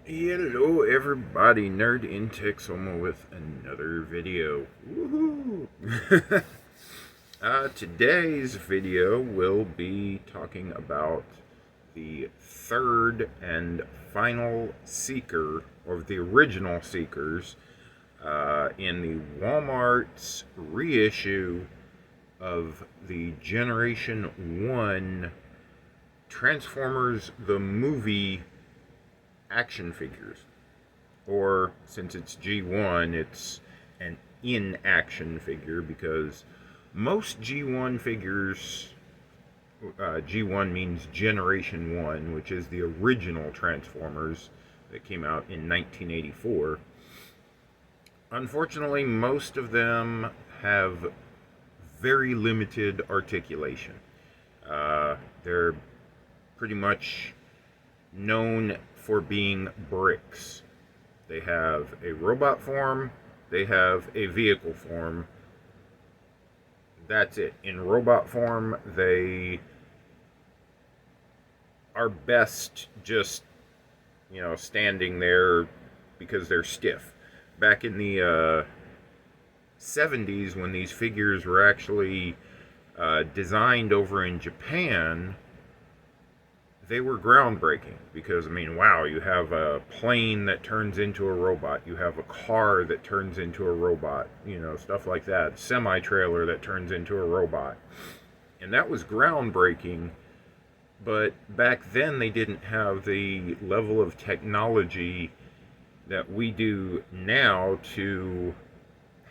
Hello everybody, Nerd in Texoma with another video. Woohoo! Today's video will be talking about the third and final Seeker, or the original Seekers, in the Walmart's reissue of the Generation 1 Transformers the Movie action figures. Or, since it's G1, it's an in-action figure, because most G1 figures, G1 means Generation 1, which is the original Transformers that came out in 1984. Unfortunately, most of them have very limited articulation. They're pretty much known for being bricks. They have a robot form, they have a vehicle form. That's it. In robot form, they are best just, standing there because they're stiff. Back in the 70s, when these figures were actually designed over in Japan, they were groundbreaking, because, wow, you have a plane that turns into a robot, you have a car that turns into a robot, stuff like that, semi-trailer that turns into a robot. And that was groundbreaking, but back then they didn't have the level of technology that we do now to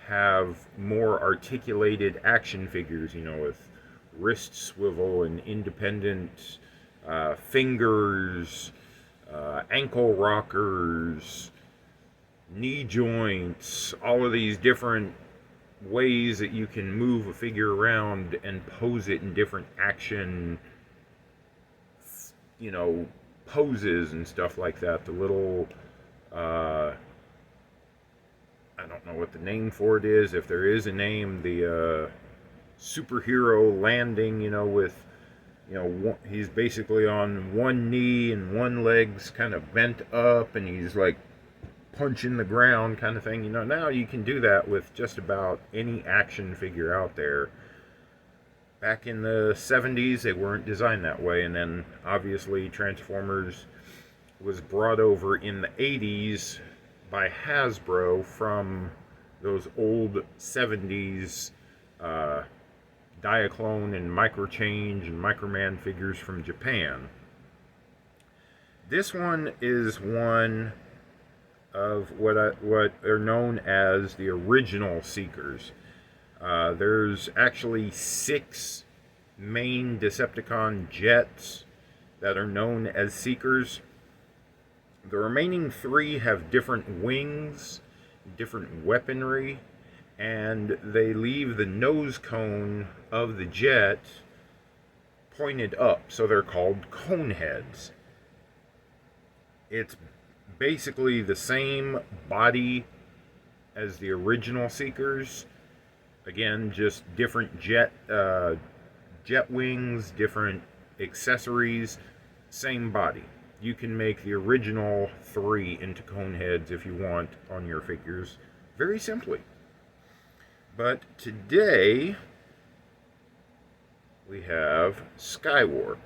have more articulated action figures, with wrist swivel and independent fingers, ankle rockers, knee joints, all of these different ways that you can move a figure around and pose it in different action, poses and stuff like that. The little, I don't know what the name for it is, if there is a name, the superhero landing, with he's basically on one knee and one leg's kind of bent up, and he's like punching the ground kind of thing. Now you can do that with just about any action figure out there. Back in the 70s, they weren't designed that way, and then obviously Transformers was brought over in the 80s by Hasbro from those old 70s Diaclone and Microchange and Microman figures from Japan. This one is one of what are known as the original Seekers. There's actually 6 main Decepticon jets that are known as Seekers. The remaining 3 have different wings, different weaponry, and they leave the nose cone of the jet pointed up, so they're called cone heads. It's basically the same body as the original Seekers. Again, just different jet wings, different accessories, same body. You can make the original 3 into cone heads if you want on your figures, very simply. But today, we have Skywarp.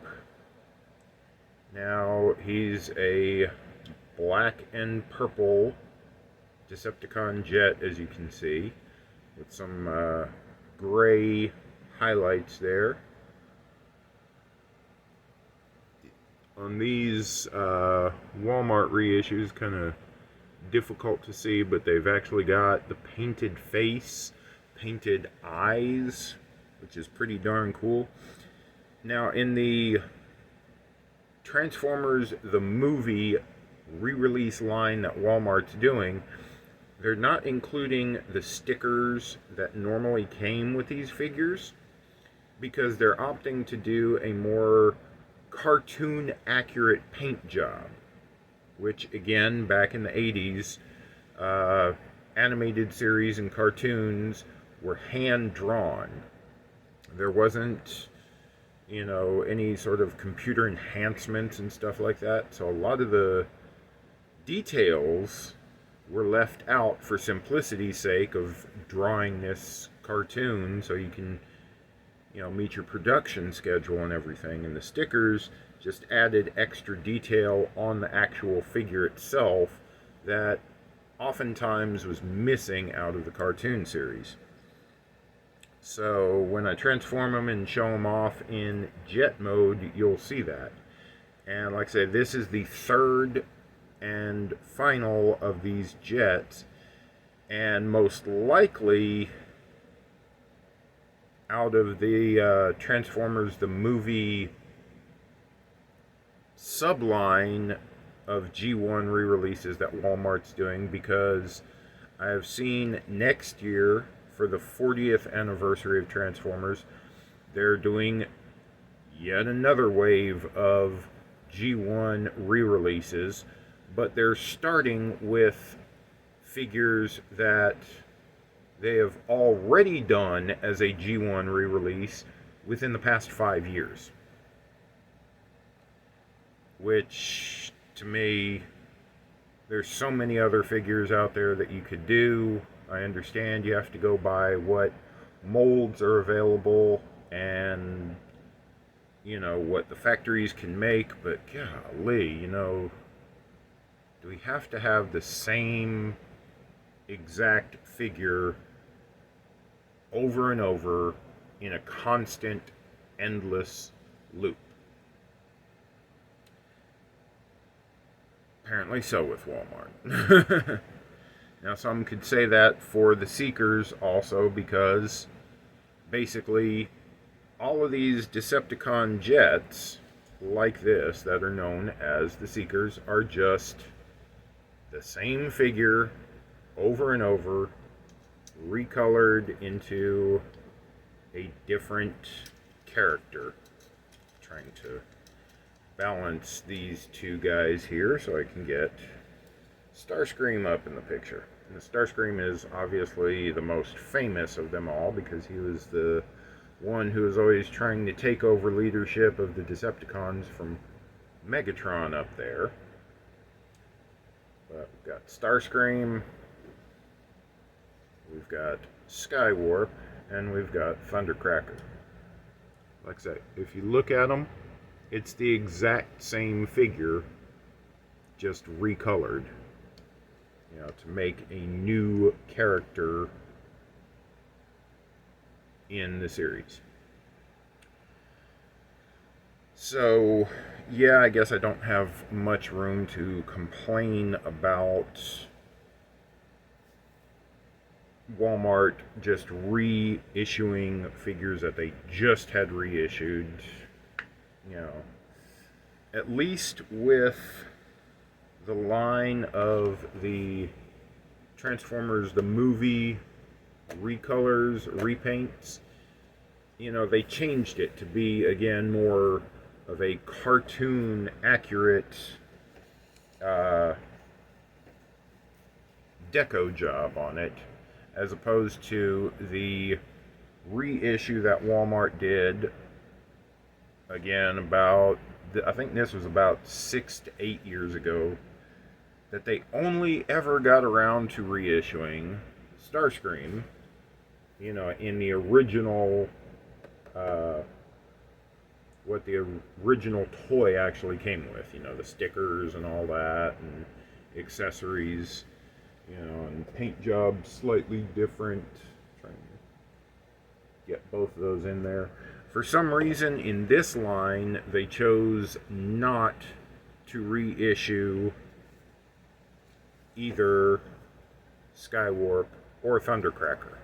Now, he's a black and purple Decepticon jet, as you can see, with some gray highlights there. On these Walmart reissues, kind of difficult to see, but they've actually got the painted face, painted eyes, which is pretty darn cool. Now, in the Transformers the Movie re-release line that Walmart's doing, they're not including the stickers that normally came with these figures, because they're opting to do a more cartoon accurate paint job, which, again, back in the 80s, animated series and cartoons were hand drawn. There wasn't, any sort of computer enhancements and stuff like that. So a lot of the details were left out for simplicity's sake of drawing this cartoon so you can, you know, meet your production schedule and everything. And the stickers just added extra detail on the actual figure itself that oftentimes was missing out of the cartoon series. So when I transform them and show them off in jet mode, you'll see that. And like I said, this is the third and final of these jets, and most likely out of the Transformers the movie subline of G1 re-releases that Walmart's doing, because I have seen next year, for the 40th anniversary of Transformers, they're doing yet another wave of G1 re-releases, but they're starting with figures that they have already done as a G1 re-release within the past 5 years. Which, to me, there's so many other figures out there that you could do. I understand you have to go by what molds are available and, you know, what the factories can make, but golly, you know, do we have to have the same exact figure over and over in a constant, endless loop? Apparently so with Walmart. Now, some could say that for the Seekers also, because basically all of these Decepticon jets like this that are known as the Seekers are just the same figure over and over, recolored into a different character. Trying to balance these two guys here so I can get Starscream up in the picture. And the Starscream is obviously the most famous of them all, because he was the one who was always trying to take over leadership of the Decepticons from Megatron up there. But we've got Starscream, we've got Skywarp, and we've got Thundercracker. Like I say, if you look at them, it's the exact same figure, just recolored, you know, to make a new character in the series. So, yeah, I guess I don't have much room to complain about Walmart just reissuing figures that they just had reissued. You know, at least with the line of the Transformers the movie recolors, repaints, you know, they changed it to be, again, more of a cartoon accurate deco job on it, as opposed to the reissue that Walmart did, again, about, I think this was about 6 to 8 years ago, that they only ever got around to reissuing Starscream, you know, in the original, what the original toy actually came with, you know, the stickers and all that, and accessories, you know, and paint jobs slightly different. Trying to get both of those in there. For some reason, in this line, they chose not to reissue either Skywarp or Thundercracker.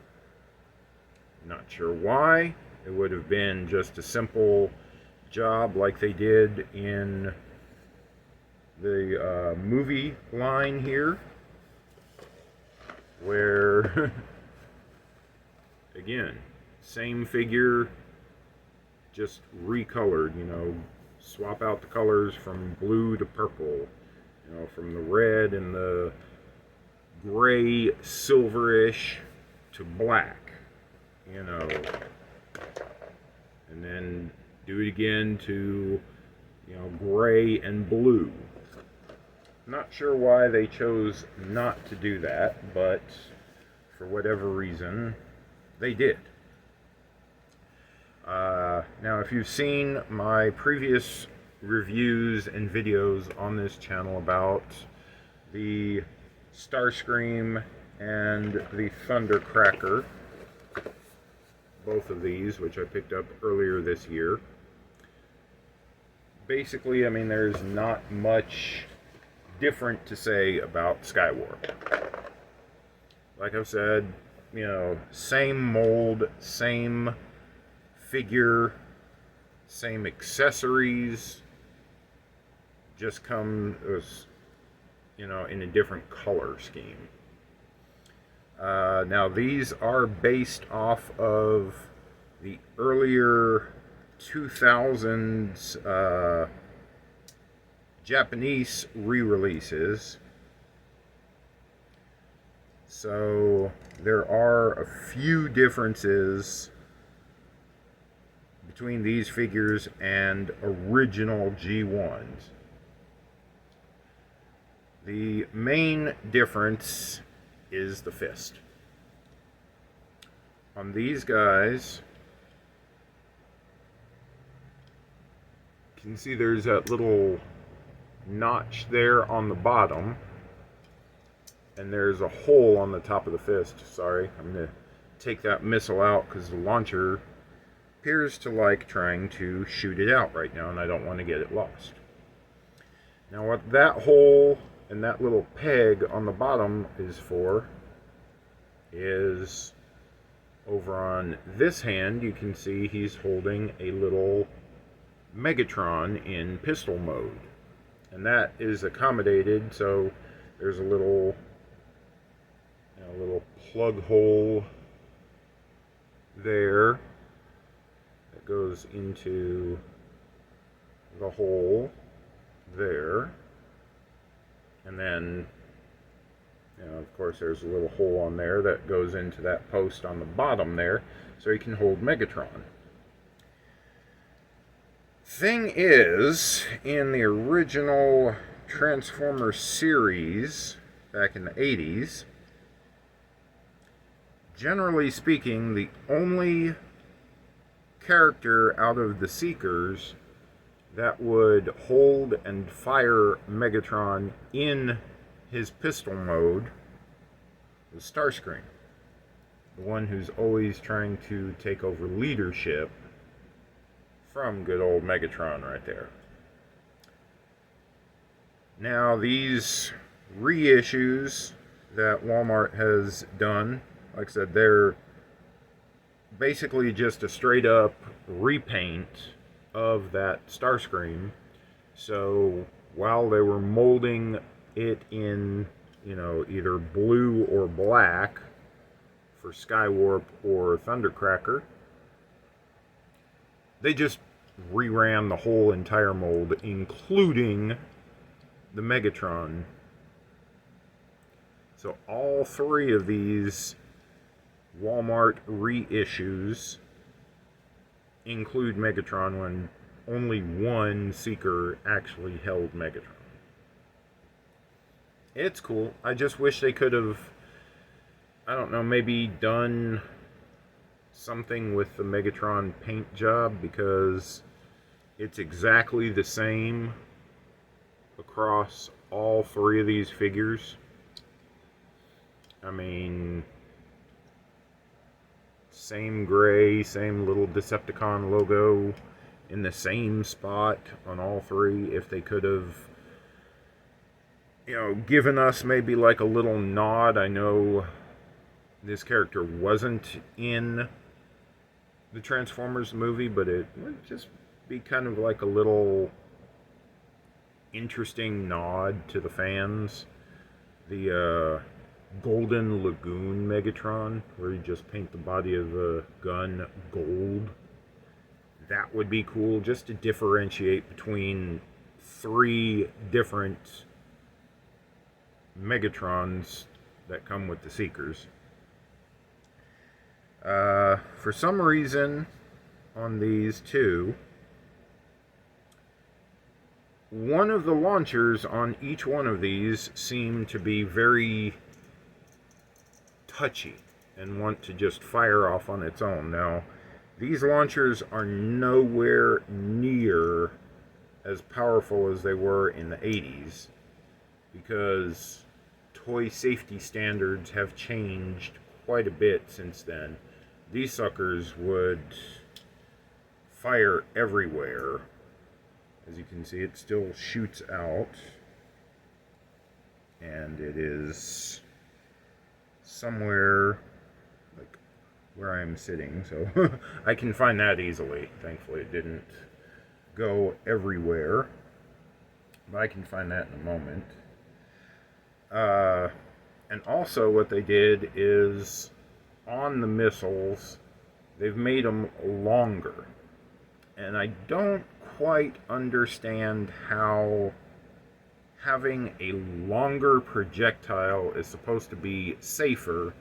Not sure why. It would have been just a simple job like they did in the movie line here, where again, same figure, just recolored, you know, swap out the colors from blue to purple, you know, from the red and the gray silverish to black, you know, and then do it again to, you know, gray and blue. Not sure why they chose not to do that, but for whatever reason, they did. Now, if you've seen my previous reviews and videos on this channel about the Starscream and the Thundercracker, both of these, which I picked up earlier this year, basically, I mean, there's not much different to say about Skywarp. Like I've said, you know, same mold, same figure, same accessories, just come as, you know, in a different color scheme. Now these are based off of the earlier 2000s Japanese re-releases, so there are a few differences between these figures and original G1s. The main difference is the fist. On these guys, you can see there's that little notch there on the bottom, and there's a hole on the top of the fist. Sorry, I'm going to take that missile out because the launcher appears to like trying to shoot it out right now, and I don't want to get it lost. Now what that hole and that little peg on the bottom is for is, over on this hand, you can see he's holding a little Megatron in pistol mode, and that is accommodated, so there's a little, you know, little plug hole there that goes into the hole there, and then, you know, of course there's a little hole on there that goes into that post on the bottom there, so you can hold Megatron. Thing is, in the original Transformers series back in the 80s, generally speaking, the only character out of the Seekers that would hold and fire Megatron in his pistol mode was Starscream, the one who's always trying to take over leadership from good old Megatron right there. Now these reissues that Walmart has done, like I said, they're basically just a straight up repaint of that Starscream. So while they were molding it in, you know, either blue or black for Skywarp or Thundercracker, they just reran the whole entire mold, including the Megatron. So all three of these Walmart reissues include Megatron when only one Seeker actually held Megatron. It's cool. I just wish they could have, I don't know, maybe done something with the Megatron paint job, because it's exactly the same across all three of these figures. I mean, same gray, same little Decepticon logo in the same spot on all three. If they could have, you know, given us maybe like a little nod. I know this character wasn't in the Transformers movie, but it would just be kind of like a little interesting nod to the fans. The Golden Lagoon Megatron, where you just paint the body of the gun gold. That would be cool, just to differentiate between three different Megatrons that come with the Seekers. For some reason, on these two, one of the launchers on each one of these seem to be very touchy and want to just fire off on its own. Now, these launchers are nowhere near as powerful as they were in the 80s, because toy safety standards have changed quite a bit since then. These suckers would fire everywhere. As you can see, it still shoots out, and it is somewhere like where I'm sitting, so I can find that easily. Thankfully it didn't go everywhere, but I can find that in a moment. And also what they did is, on the missiles, they've made them longer. And I don't quite understand how having a longer projectile is supposed to be safer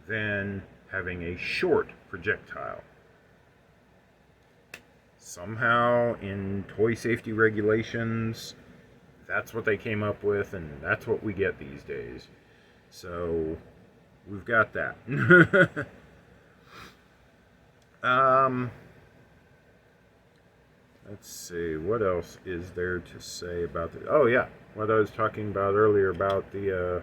than having a short projectile. Somehow in toy safety regulations, that's what they came up with, and that's what we get these days. So we've got that. Let's see, what else is there to say about this? Oh yeah, what I was talking about earlier about the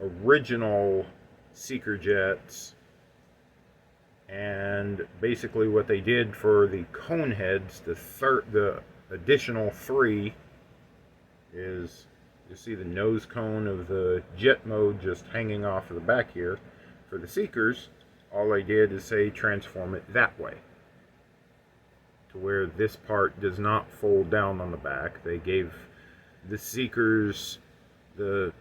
original Seeker jets, and basically what they did for the cone heads, the additional 3 is, you see the nose cone of the jet mode just hanging off of the back here. For the Seekers, all I did is say transform it that way, to where this part does not fold down on the back. They gave the Seekers, the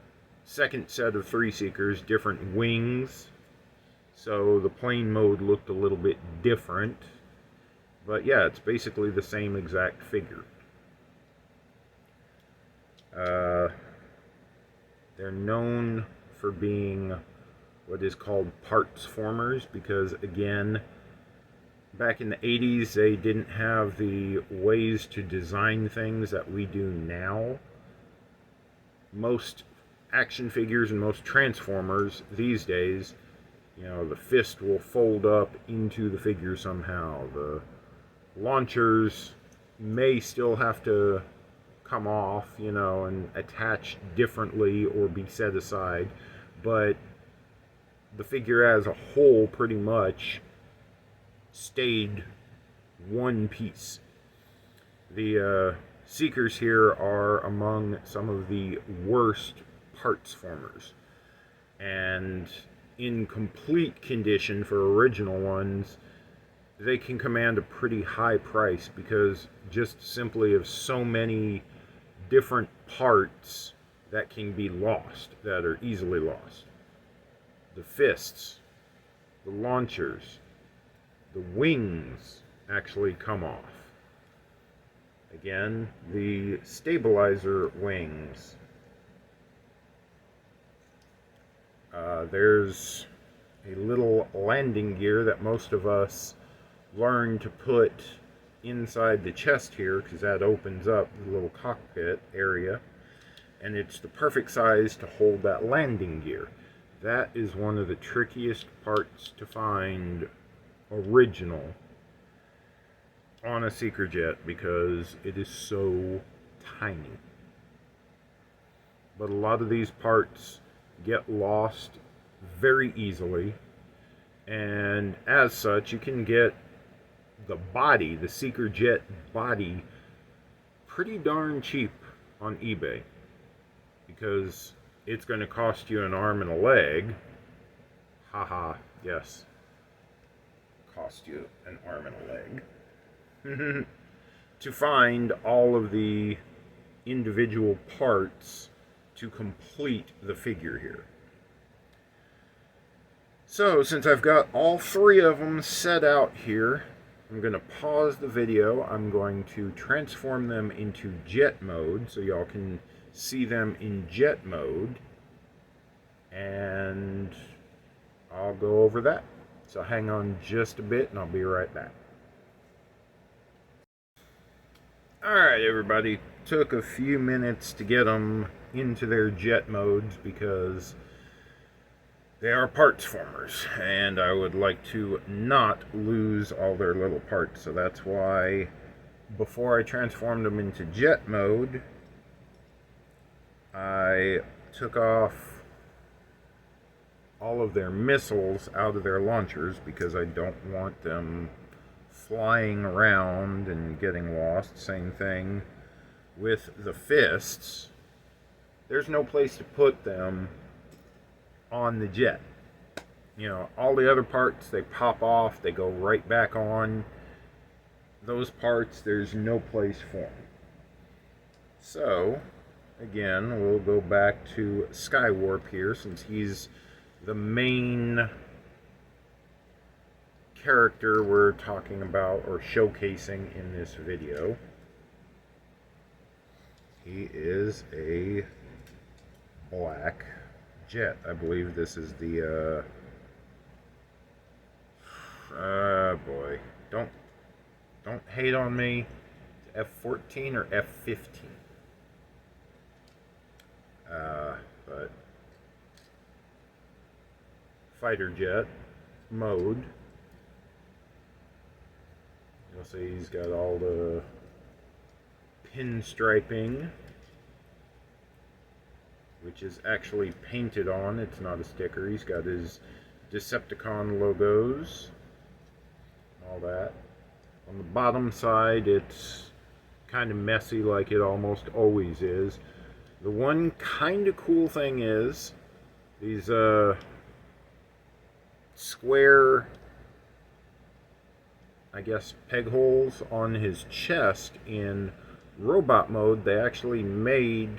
second set of 3 Seekers, different wings, so the plane mode looked a little bit different. But yeah, it's basically the same exact figure. They're known for being what is called parts formers, because again, back in the 80s they didn't have the ways to design things that we do now. Most action figures and most Transformers these days, you know, the fist will fold up into the figure somehow. The launchers may still have to come off, you know, and attach differently or be set aside, but the figure as a whole pretty much stayed one piece. The Seekers here are among some of the worst parts formers, and in complete condition for original ones, they can command a pretty high price, because just simply of so many different parts that can be lost, that are easily lost. The fists, the launchers, the wings actually come off. Again, the stabilizer wings. There's a little landing gear that most of us learn to put inside the chest here, because that opens up the little cockpit area, and it's the perfect size to hold that landing gear. That is one of the trickiest parts to find original on a Seeker jet, because it is so tiny. But a lot of these parts get lost very easily, and as such you can get the body, the Seeker jet body, pretty darn cheap on eBay, because it's going to cost you an arm and a leg. Haha, yes, cost you an arm and a leg to find all of the individual parts to complete the figure here. So since I've got all 3 of them set out here, I'm going to pause the video. I'm going to transform them into jet mode so y'all can see them in jet mode, and I'll go over that. So hang on just a bit and I'll be right back. Alright, everybody. Took a few minutes to get them into their jet modes because they are parts formers, and I would like to not lose all their little parts. So that's why, before I transformed them into jet mode, I took off all of their missiles out of their launchers because I don't want them flying around and getting lost. Same thing with the fists. There's no place to put them on the jet. You know, all the other parts, they pop off, they go right back on. Those parts, there's no place for them. So, again, we'll go back to Skywarp here, since he's the main character we're talking about or showcasing in this video. He is a black jet. I believe this is the boy, don't hate on me. F-14 or F-15. But fighter jet mode. You'll see he's got all the pinstriping, which is actually painted on. It's not a sticker. He's got his Decepticon logos, all that. On the bottom side, it's kind of messy like it almost always is. The one kind of cool thing is these square, I guess, peg holes on his chest in robot mode. They actually made,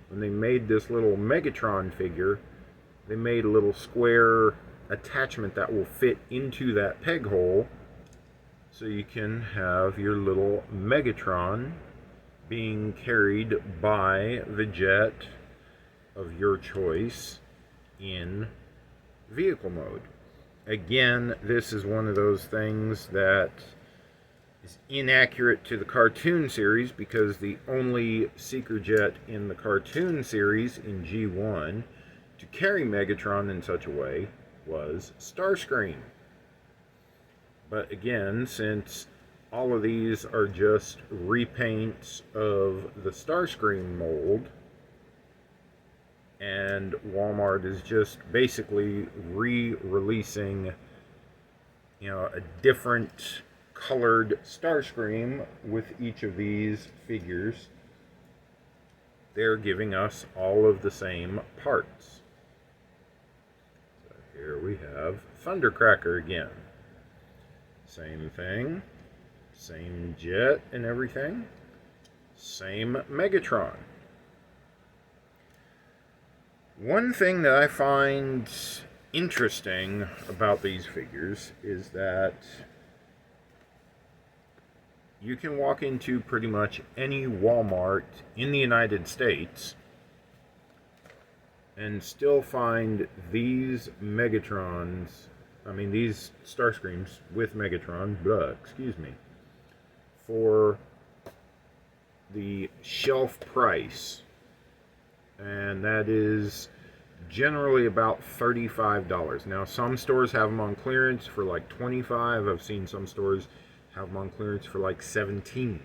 when they made this little Megatron figure, they made a little square attachment that will fit into that peg hole, so you can have your little Megatron being carried by the jet of your choice in vehicle mode. Again, this is one of those things that is inaccurate to the cartoon series, because the only Seeker jet in the cartoon series in G1 to carry Megatron in such a way was Starscream. But again, since all of these are just repaints of the Starscream mold, and Walmart is just basically re-releasing, you know, a different colored Starscream with each of these figures, they're giving us all of the same parts. So here we have Thundercracker again. Same thing, same jet and everything, same Megatron. One thing that I find interesting about these figures is that you can walk into pretty much any Walmart in the United States and still find these Megatrons, these Starscreams with Megatron, for the shelf price. And that is generally about $35. Now, some stores have them on clearance for like $25. I've seen some stores have them on clearance for like $17.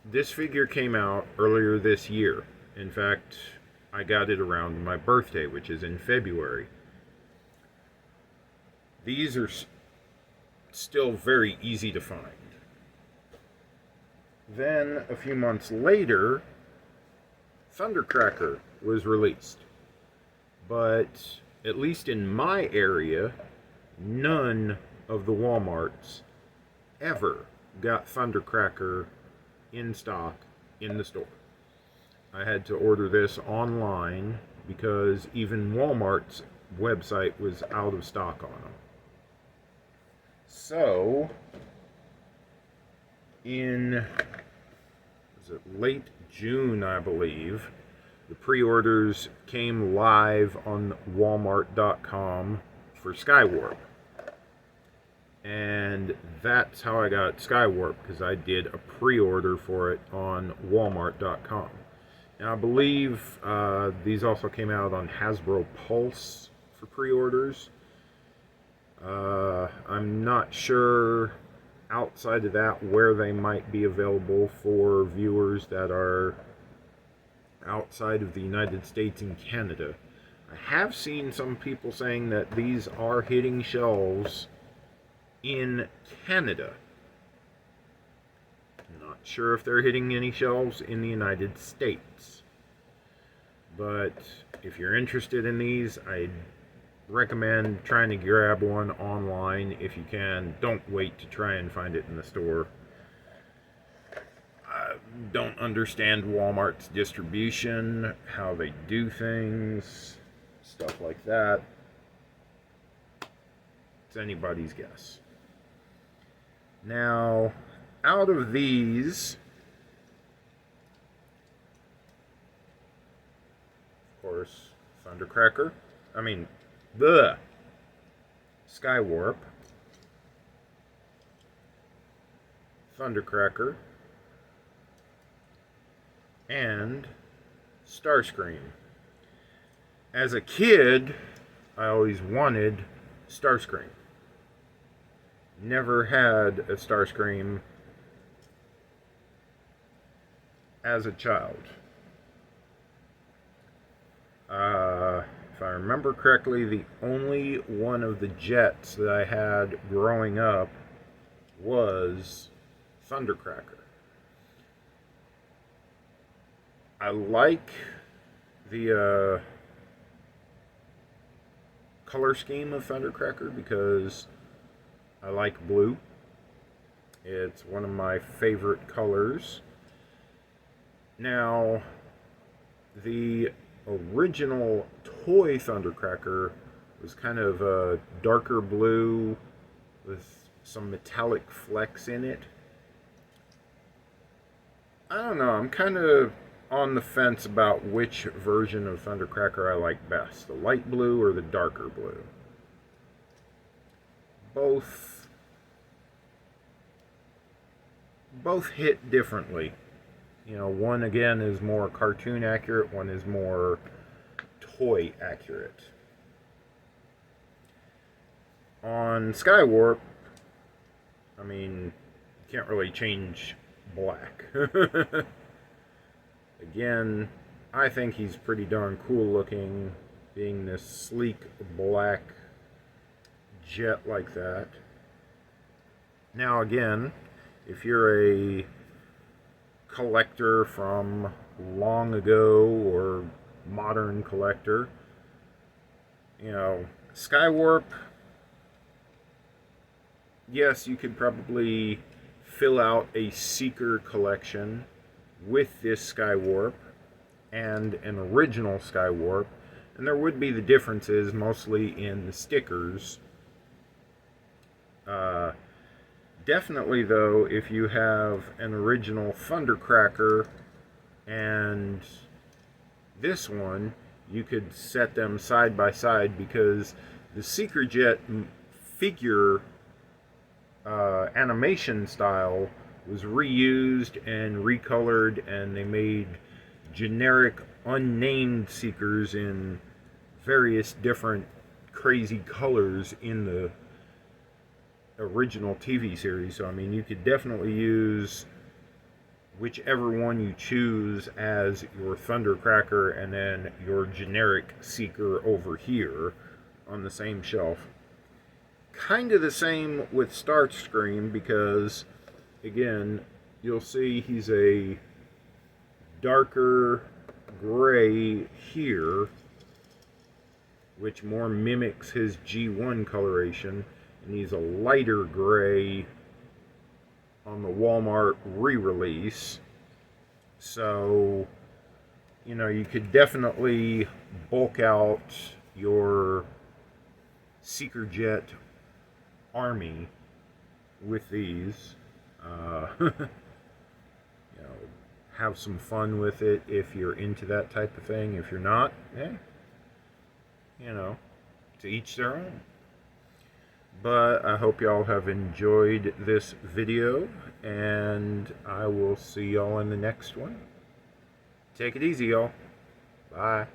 This figure came out earlier this year. In fact, I got it around my birthday, which is in February. These are still very easy to find. Then, a few months later, Thundercracker was released. But, at least in my area, none of the Walmarts ever got Thundercracker in stock in the store. I had to order this online because even Walmart's website was out of stock on them. So, in late June, I believe, the pre-orders came live on Walmart.com for Skywarp. and that's how I got Skywarp, because I did a pre-order for it on Walmart.com. Now, I believe these also came out on Hasbro Pulse for pre-orders. I'm not sure outside of that where they might be available for viewers that are outside of the United States and Canada. I have seen some people saying that these are hitting shelves in Canada. Not sure if they're hitting any shelves in the United States. But if you're interested in these, I recommend trying to grab one online if you can. Don't wait to try and find it in the store. I don't understand Walmart's distribution, how they do things, stuff like that. It's anybody's guess. Now, out of these, of course, Skywarp, Thundercracker, and Starscream. As a kid, I always wanted Starscream. Never had a Starscream as a child. If I remember correctly, the only one of the jets that I had growing up was Thundercracker. I like the color scheme of Thundercracker because I like blue. It's one of my favorite colors. Now, the original toy Thundercracker was kind of a darker blue with some metallic flecks in it. I don't know, I'm kind of on the fence about which version of Thundercracker I like best, the light blue or the darker blue. Both hit differently. You know, one again is more cartoon accurate, one is more toy accurate. On Skywarp, I mean, you can't really change black. Again, I think he's pretty darn cool looking, being this sleek black jet like that. Now again, if you're a collector from long ago or modern collector, you know, Skywarp, yes, you could probably fill out a Seeker collection with this Skywarp and an original Skywarp, and there would be the differences mostly in the stickers. Definitely though, if you have an original Thundercracker and this one, you could set them side by side, because the Seeker Jet figure animation style was reused and recolored, and they made generic unnamed Seekers in various different crazy colors in the original TV series. So I mean, you could definitely use whichever one you choose as your Thundercracker and then your generic Seeker over here on the same shelf. Kind of the same with Starscream, because again, you'll see he's a darker gray here, which more mimics his G1 coloration, and he's a lighter gray on the Walmart re-release. So, you know, you could definitely bulk out your Seeker Jet army with these. You know, have some fun with it if you're into that type of thing. If you're not, hey, you know, to each their own. But I hope y'all have enjoyed this video, and I will see y'all in the next one. Take it easy, y'all. Bye.